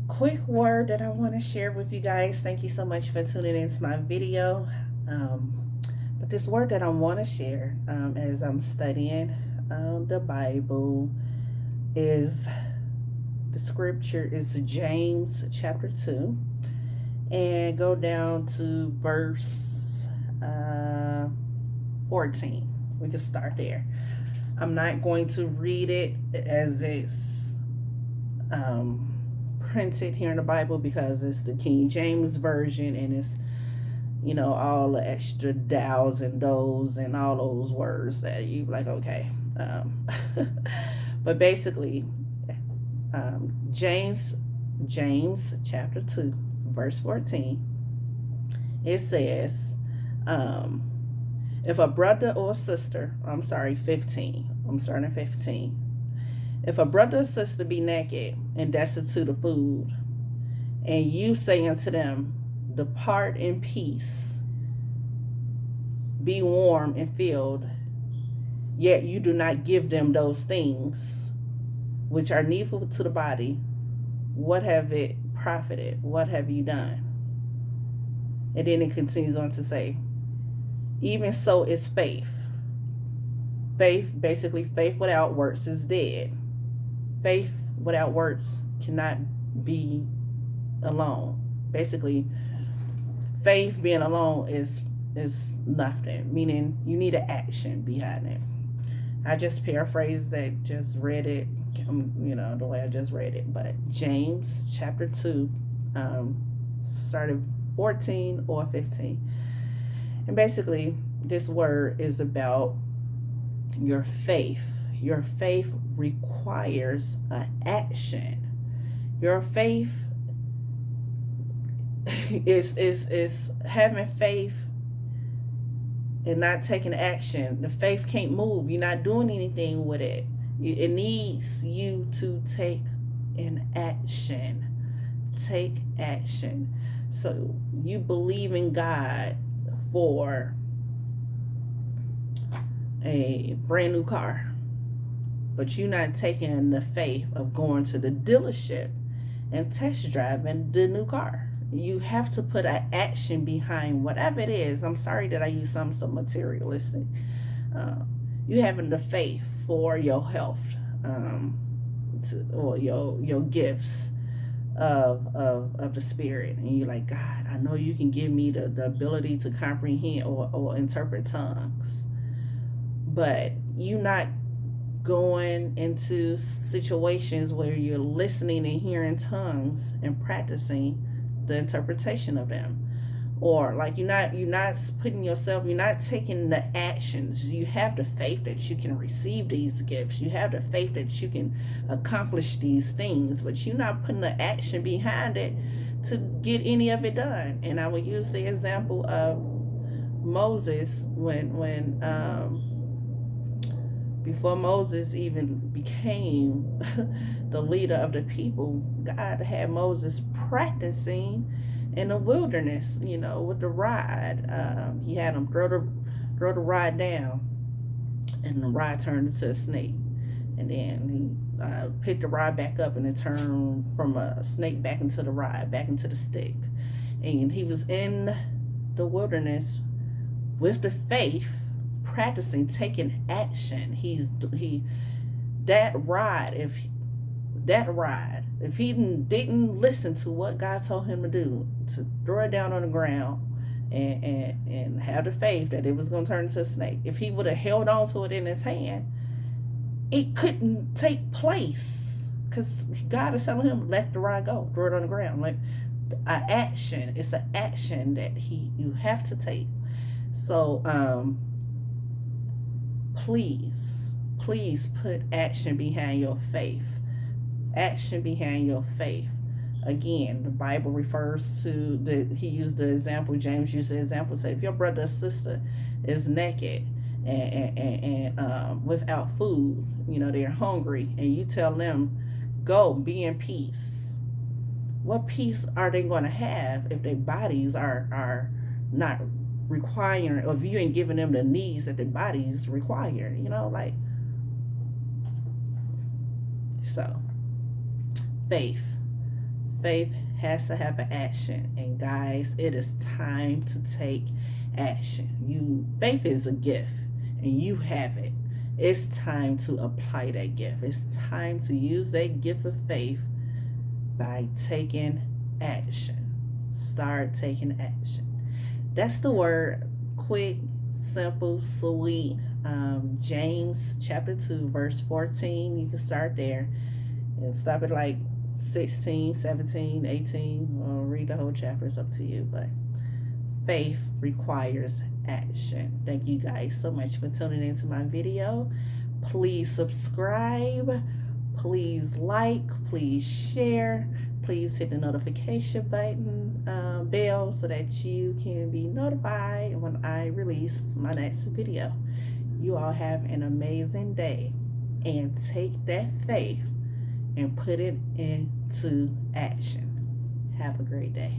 quick word that I want to share with you guys. Thank you so much for tuning into my video. Um, but this word that I want to share as I'm studying the Bible is the scripture is James chapter 2 and go down to verse 14. We can start there. I'm not going to read it as it's um, printed here in the Bible because it's the King James version and it's all the extra thous and those and all those words that you like. Okay, but basically, James chapter 2 verse 14, it says, um, if a brother or sister, I'm sorry, 15. I'm starting at 15. If a brother or sister be naked and destitute of food, and you say unto them, depart in peace, be warm and filled, yet you do not give them those things which are needful to the body, what have it profited? What have you done? And then it continues on to say, even so is faith. Faith, basically, faith without works is dead. Faith without works cannot be alone. Basically, faith being alone is nothing, meaning you need an action behind it. I just paraphrased that, just read it, the way I just read it. But James chapter 2, started 14 or 15. And basically, this word is about your faith. Your faith requires an action. Your faith is having faith and not taking action. The faith can't move. You're not doing anything with it. It needs you to take an action. Take action. So you believe in God for a brand new car, but you're not taking the faith of going to the dealership and test driving the new car. You have to put an action behind whatever it is. I'm sorry that I use something so materialistic. You having the faith for your health, or your gifts of the spirit, and you're like, God, I know you can give me the ability to comprehend or interpret tongues, but you not going into situations where you're listening and hearing tongues and practicing the interpretation of them, or like you're not putting yourself, you're not taking the actions. You have the faith that you can receive these gifts, you have the faith that you can accomplish these things, but you're not putting the action behind it to get any of it done. And I would use the example of Moses when before Moses even became the leader of the people, God had Moses practicing in the wilderness, with the rod. He had him throw the rod down, and the rod turned into a snake. And then he picked the rod back up, and it turned from a snake back into the rod, back into the stick. And he was in the wilderness with the faith, practicing, taking action. That rod, if he didn't listen to what God told him to do, to throw it down on the ground and have the faith that it was going to turn into a snake, if he would have held on to it in his hand, it couldn't take place, because God is telling him, let the rod go, throw it on the ground. Like an action, it's an action that you have to take. So please put action behind your faith. Action behind your faith. Again, the Bible refers to he used the example, James used the example, say if your brother or sister is naked and without food, they're hungry, and you tell them, go, be in peace. What peace are they going to have if their bodies are not requiring, or if you ain't giving them the needs that their bodies require? So faith faith has to have an action. And guys, it is time to take action. Faith is a gift and you have it. It's time to apply that gift. It's time to use that gift of faith by taking action. Start taking action. That's the word. Quick, simple, sweet. James chapter 2 verse 14. You can start there and stop at like 16, 17, 18, or read the whole chapter. It's up to you, but faith requires action. Thank you guys so much for tuning into my video. Please subscribe, please like, please share, please hit the notification button, bell, so that you can be notified when I release my next video. You all have an amazing day, and take that faith and put it into action. Have a great day.